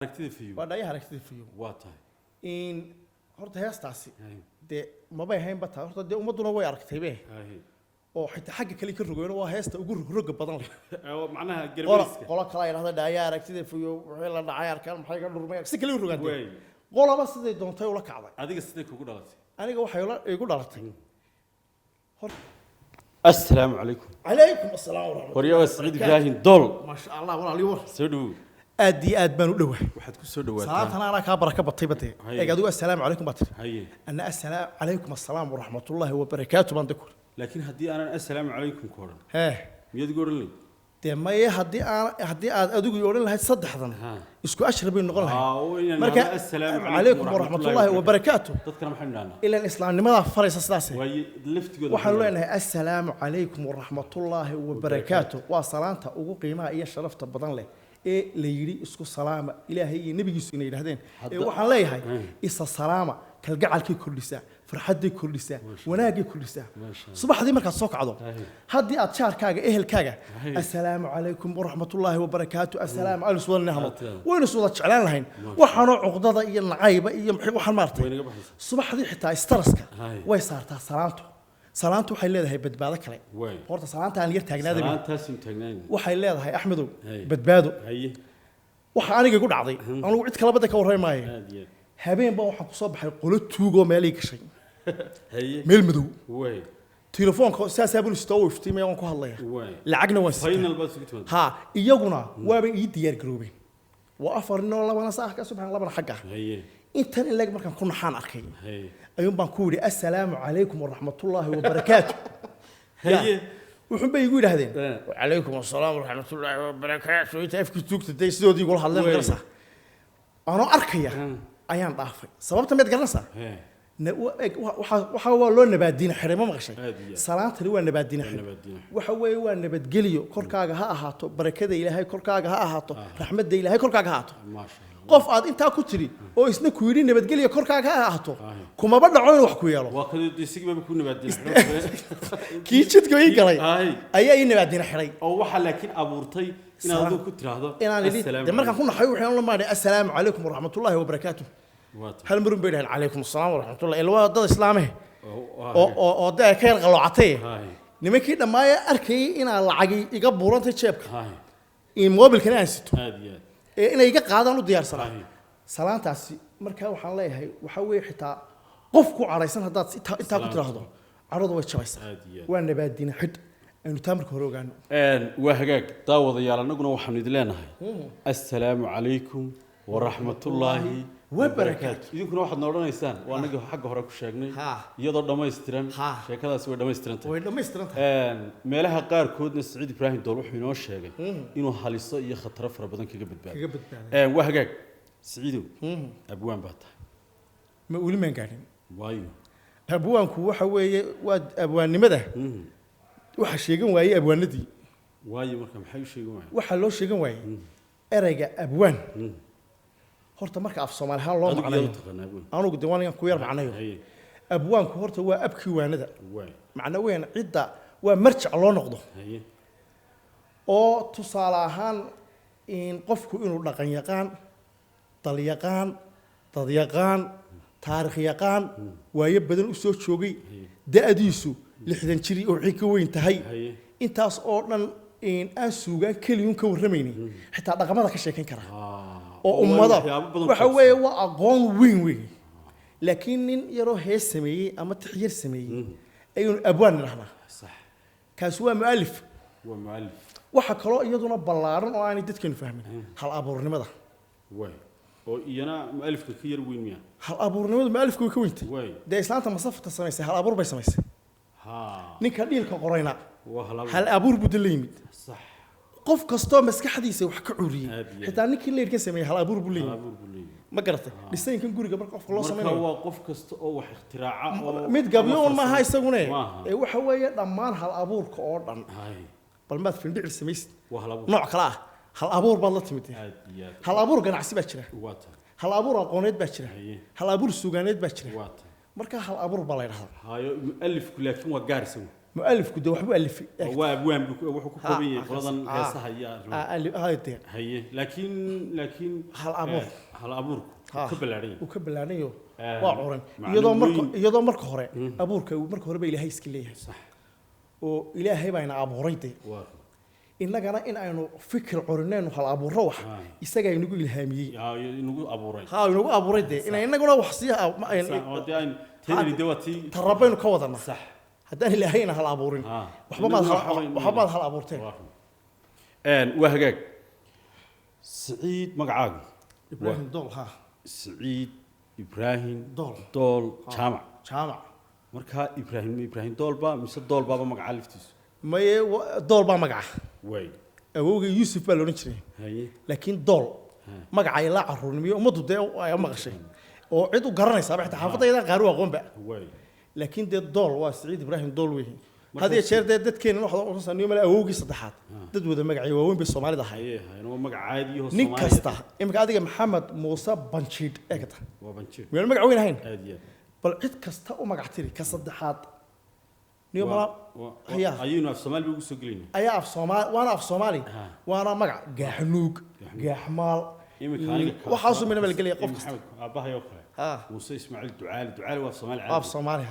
aragtida fiyo waa dhayaha aragtida fiyo waa tahay in horta heestaasi de maba ahayn bata horta de ummaduna way aragtay be oo xitaa xagga kale ka rogoyn waa heesta ugu roga badan leh oo macnaha garbiska qola kala yiraahdo dhayaha aragtida fiyo waxay la dhacay arkaan maxay ka dhurmay si kale u rogaantay qolaba sidii doontay ula kacday adiga sidee kugu dhalatay aniga waxay igu dhalatay السلام عليكم عليكم السلام ورحمه الله وريا سعيد ابراهيم دول ما شاء الله والله اليوم سدو aad iyo aad baan u dhawahay waxaad ku soo dhawaataa salaantana ana ka baraka batay batay eeg adigu assalaamu alaykum batir haye ana assalaamu alaykum assalaam wa rahmatullahi wa barakatuh baan dikur laakiin hadii aanan assalaamu alaykum ku oran he miyad goornay de may hadii aad adigu yoran lahayd saddexdan isku ashrabay noqon lahayd marka assalaamu alaykum wa rahmatullahi wa barakatuh dadkana maxay dhaana ila islaamnimada faraysa sidaas way laftigooda waxaan leenahay assalaamu alaykum wa rahmatullahi wa barakatuh wa salaanta ugu qiimaha iyo sharafta badan leh ee la yiri isku salaama ilaahay iyo nabigiisu inay yiraahdeen waxaan leeyahay isa salaama kalgacalkii kordhisa farxadii kordhisa wanaagii kordhisa subaxdii markaad soo kacdo hadii aad jaarkaaga ehelkaaga assalaamu alaykum wa rahmatullahi wa barakatuh assalaamu alaykum wa rahmatullahi wayna soo jeclaan lahayn waxaanu cuqdada iyo nacayba iyo waxaan maartay subaxdii xitaa stresska way saartaa salaantu waxay leedahay badbaado kale horta salaanta aan yar taagnaada waxay leedahay axmedow badbaado waxa aniga igu dhacday anigu cid kala bada ka warramaayo habeen baa waxa ku soo baxay qolo tuugo meel ay gashay meel madow telefoonka saasaa buu istoo iftiimay aan ku hadlaya lacagna waan final baa sugu timid ha iyaguna waaba ii diyaar garoobeen waa afar ino labana saax ka subxaan labana xagga intan ilaa markaan ku naxaan arkay ayuun baan ku yiri assalaamu alaykum wa rahmatullahi wa barakatuh wuxuu bay igu yiraahdeen wa alaykum assalaam wa rahmatullahi wa barakatuh inta afku tuugtay sidoodii ugu hadleen garsa aan arkaya ayaan dhaafay sababta mid garanaysa waxa waa loo nabaadina xirimo maqashay salaantani waa nabaadina waxa weeye waa nabadgeliyo korkaaga ha ahaato barakada ilaahay korkaaga ha ahaato raxmadda ilaahay korkaaga ha ahaato qof aad inta ku tiri oo isna ku yiri nabadgeliyo korkaaga ha ahaato kuma ba dhaco in wax ku yeelo waa kadib isigba ku nabaadina kii jidka ii galay ayaa ii nabaadina xiray oo waxa laakiin abuurtay inaad ku tiraahdo assalaamu markaan ku naxay waxaan la maadhay assalaamu alaykum wa rahmatullahi wa barakatuh hal marun bay dhahan alaykum assalaam wa rahmatullahi ilaa dad islaamay oo daa ka qalocatay nimankii dhamaaya arkay ina lacag iga buurantay jeebka in mobilkan aan sito inay iga qaadaan u diyaarsanaa salaantaasi markaa waxaan leeyahay waxa weey xitaa qof ku caraysan hadaad inta ku tiraahdo caradu way jabaysaa waa nabaadina xid aynu taamarka hore ogaano waa hagaag daawadayaal anaguna waxaan idin leenahay assalaamu alaykum wa rahmatullahi wa barakatuh idinkuna waxaad noodanaysaan waa anaga xagga hore ku sheegnay iyadoo dhameystiran sheekadaasi way dhameystirantahay meelaha qaar koodna Saciid Ibraahim Dool wuxuu inoo sheegay inuu haliso iyo khatar fara badan kaga badbaado waa hagaag Saciidow abwaan baa tahay ma wali ma gaarin waayo abwaanku waxa weeye waa abwaannimada waxa sheegan waayay abwaanadii waayo marka maxay sheegan waayay waxa loo sheegan waayay erayga abwaan horta marka af Soomaali ahaan loo macnayo anigu diiwaanka ku yar macnayo abwaanku horta waa abkii waanada macna weyn cidda waa marjac loo noqdo oo tusaale ahaan in qofku inuu dhaqan yaqaan dal yaqaan dad yaqaan taariikh yaqaan waayo badan u soo joogay da'diisu 60 jir oo wixii ka weyn tahay intaas oo dhan in aan suugaan kaliyun ka warramayni xitaa dhaqamada ka sheekan kara oo ummada waxa weeye waa aqoon weyn laakiin nin yaro hees sameeyay ama tixyir sameeyay ayuu abwaan rahnaa sax kaas waa muallif waxa kale iyaduna ballaaran oo aan dadkeen fahmin hal abuurnimada oo iyana muallifka ka yar weyn miya hal abuurnimada muallifku ka weynta de islaanta masafta sameysay hal abuur bay sameysay ninka dhiilka qorayna hal abuur buu dileeyimid sax qof kasto maskaxdiisa wax ka curiyay xitaa ninkii leerka sameeyay hal abuur buu leeyahay ma garatay dhisayinkan guriga marka qofka loo sameeyo marka waa qof kasto oo wax ikhtiraacay oo mid gabyoon ma aha isaguna waxa weeye dhamaan hal abuurka oo dhan bal maad findicil sameeysid nooc kala ah hal abuur baad la timid hal abuur ganacsi baa jira hal abuur aqooneed baa jira hal abuur suugaaneed baa jira marka hal abuur baa la yiraahdaa hayo muallifku laakiin waa gaarsan مؤلف كده وحبو ألف هو أبوان وحكوا كوبية قلنا هسه هاي ده هي لكن هل أبورك كبل عليه وكبل عليه وعورن يضم مرك هراء أبورك ومرك هراء بيلي هيس كليه صح وإلهي بين أبوريته إن لقنا إن أنو فكر عرنان وحال أبو روح يسجى ينقول الهامي ينقول أبوري ينقول أبوريته إن قلنا وحصيها تدري دوتي تربينه كوضنا صح هذا اللي هينا هالعبورين وحبا هالعبورتين وهجاك سعيد مقعد إبراهيم دول سعيد إبراهيم دول جامع مركها إبراهيم دول با مثل دول بابا مقعد لفتيس ما دول با مقعد وين أبوه يوسف بالونشري لكن دول مقعد لا عرون مية وما تبدأ يا مغشي وعدو قرني صباح حافظة إذا قاروا قوم بقى لكن ده دول وسعيد إبراهيم دول ويه هذه الشيء ده كان واحد أصلا يوم الأوجي صدحات ده وده مقعد وين بالصومالي ده حي إنه مقعد عادي هو نكسته إما قاعد محمد موسى بنشيد إكتا وبنشيد وين مقعد وين هين بل عد كسته ومقعد تري كصدحات نيوم هيا أيونا في الصومال بيقول سجلين أيا في الصومال وأنا في الصومالي وأنا مقعد جاحنوك جاحمال وحاسو من الملقلية قف أباها يوكله موسى إسماعيل دعاء وفي الصومال في الصومالي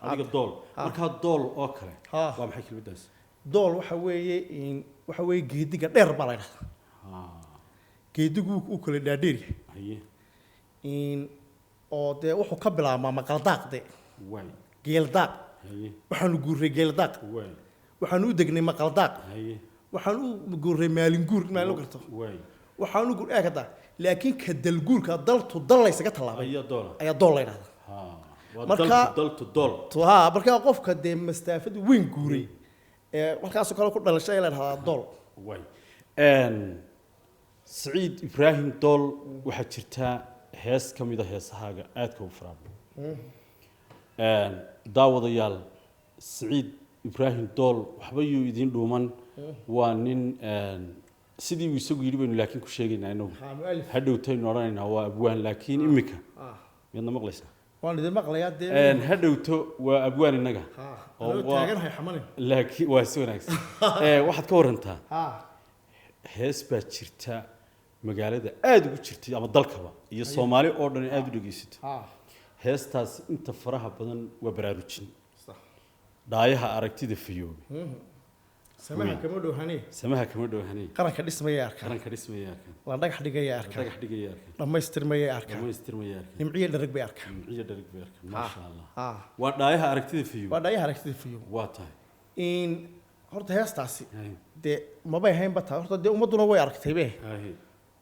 هذيك الدول مركها الدول أوكله ومحيك البدنس دول وحوي جيدك دير بالله جيدك وكل دادير إن أو ده وحو قبل ما مقالداق ده جيلداق وحنو جوري جيلداق وحنو دقني مقالداق وحنو جوري مالنجور مالو قرطه waxaan ugu eegada laakiin ka dalguurka daltu dal isaga talaabay ayaa dool leeyahay marka daltu dool marka qofka de mastaafad weyn guuray markaas kale ku dhalashay leeyahay dool way Saeed Ibrahim dool waxa jirta hees kamida heesahaaga aadka u faraab daawadayaal Saeed Ibrahim dool waxba yuu idin dhuuman waa nin sidii uu isagu yiri baynu laakiin ku sheegaynaa inuu hadhow tayn oranaynaa waa abwaan laakiin imika midna maqlaysa waan idin maqlayaa de hadhowto waa abwaan inaga oo taaganahay xamalin laakiin waa si wanaagsan waxaad ka warantaa hees baa jirta magaalada aad ugu jirtay ama dalkaba iyo Soomaali oo dhan aad u dhageysatay heestaas inta faraha badan waa baraarujin daayaha aragtida fiyoobi سماها كم دوهني قرن كديس ما يارك لا دغخ دغ يارك دمايستر ما يارك نمعيه درق بيارك ما شاء الله ودايها aragtida fiyo waa tahay in horta heestaasi de ma bay hayn bata horta de umaduna way aragtay be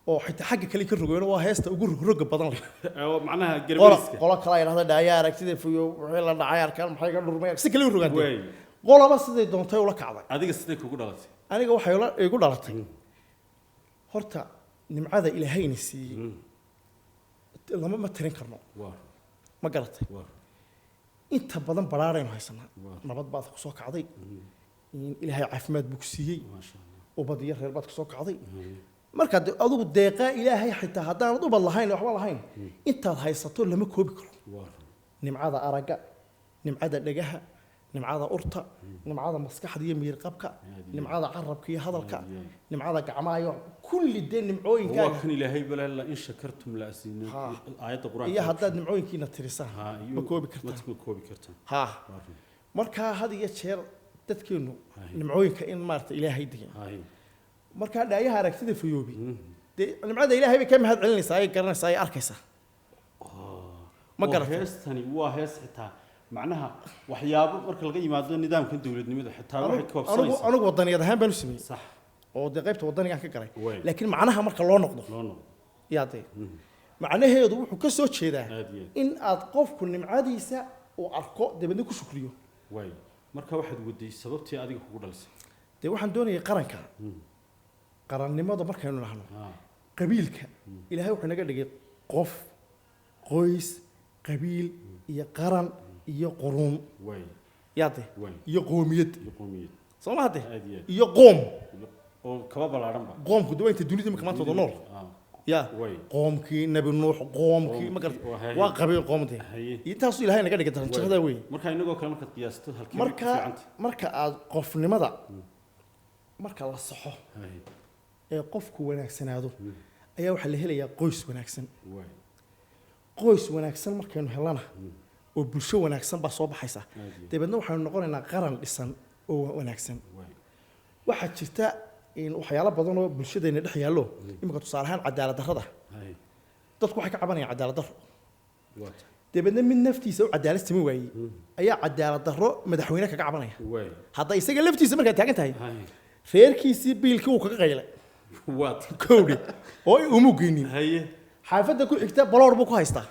oo xitaa xagga kale ka rogoyna waa heesta ugu roga badan leh oo macnaha garbiska qola kala yiraahdo daaya aragtida fiyo wixii la dhacay arkaan maxay ka dhurmay si kale u rogaatay qolaba sidii doontay ula kacday adiga sidee kugu dhalatay aniga waxay igu dhalatay horta nimcada ilaahayna siiyay lama ma tirin karno ma garatay inta badan baraareen haysanaa nabad baad ku soo kacday ilaahay caafimaad buu ku siiyay oo badiyo reer baad ku soo kacday marka adigu deeqa ilaahay xitaa hadaan u bad lahayn waxba lahayn intaad haysato lama koobi karo nimcada araga nimcada dhagaha nimcada urta nimcada maskaxda iyo miir qabka nimcada carabka iyo hadalka nimcada gacmaayo kulli deen nimcooyinka waa kan ilaahay balaa in shakartum la asinu aayada quraanka iyo hadda nimcooyinkiina tirisa ma koobi kartaa marka had iyo jeer dadkeenu nimcooyinka in maarta ilaahay digay marka dhaayaha aragtida fiyoobi nimcada ilaahay bay ka mahad celinaysaa ay garanaysaa ay arkaysaa ma garatay heestani waa hees xitaa معناها وحيابه مركل الغي ما ضمن نظام كنت ولد نمد حتى واحد كوب صيص أنا وطني هذا هم بنسمي صح أو دقيقة وطني عن كقري لكن معناها مركل لون نقطة يعطي معناه يضوح وكسوت شيء ده إن أتقف كل معادي ساعة وأرقاء ده بدك شكريه واي مركل واحد ودي سببتي هذه كقول لسه ده واحد دوني قرن كان قرن لماذا مركل إنه نحن قبيلك إلى هاي وحنا قاعد قف قيس قبيل يقرن iyo qorum way yaade iyo qoomiyad Soomaaliya aadiye iyo qoom oo kaba balaaran ba qoomku duwaynta dunida ma kama todo nool يا way قومكي نبي نوح قومكي ما قلت وقبي قومتي يتاسو إلهي نقدر قدر نشهد وي marka inagoo kale marka qiyaasto halkii marka aad qofnimada marka la saxo ee qofku wanaagsanaado ayaa waxa la helayaa qoys wanaagsan way qoys wanaagsan markaynu helana oo bulsho wanaagsan baa soo baxaysa dibadna waxaanu noqonaynaa qaran dhisan oo wanaagsan waxa jirta in waxyaalo badan oo bulshadeena dhex yaallo imika tusaale ahaan cadaalad darrada dadku waxay ka cabanayaan cadaalad darro dibadna mid naftiisa u cadaalad sameyn waayey ayaa cadaalad darro madaxweyne kaga cabanaya hadda isaga laftiisa markaa taagan tahay reerkiisii biilkii uu kaga qaylay kowdhi oo umu geynin xaafadda ku xigta baloor buu ku haystaa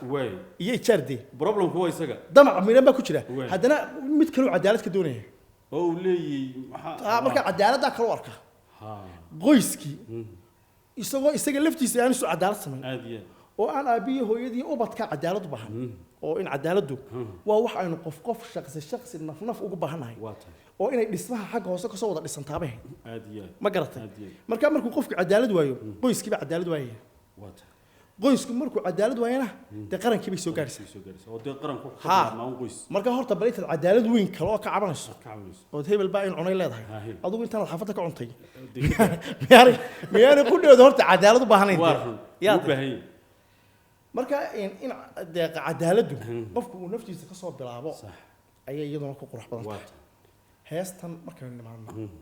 iyo ijaarde problemku waa isaga damac miran baa ku jira haddana mid kale oo cadaalad ka doonaya oo uu leeyahay marka cadaaladda kale u arka qoyskii isagoo isaga laftiisa aan isu cadaalad samayn oo aan aabiyo hooyadii ubadka cadaalad u baahan oo in cadaaladdu waa wax aynu qof shakhsi naf ugu baahanahay oo inay dhismaha xagga hoose ka soo wada dhisantaabay ma garatay marka markuu qofku cadaalad waayo qoyskiiba cadaalad waayay qoysku markuu cadaalad waayana de qarankii bay soo gaaraysaa oo de qaranku xaqmaan qoys marka horta bal inta cadaalad weyn kale oo ka cabanayso oo hebel baa in cunay leedahay adigu intaan xaafadda ka cuntay miyaana ku dheedo horta cadaalad u baahanayn yaa baahan marka in deeqa cadaaladdu qofku uu naftiisa ka soo bilaabo ayay iyaduna ku qurux badan tahay heestan markaynu nimaadno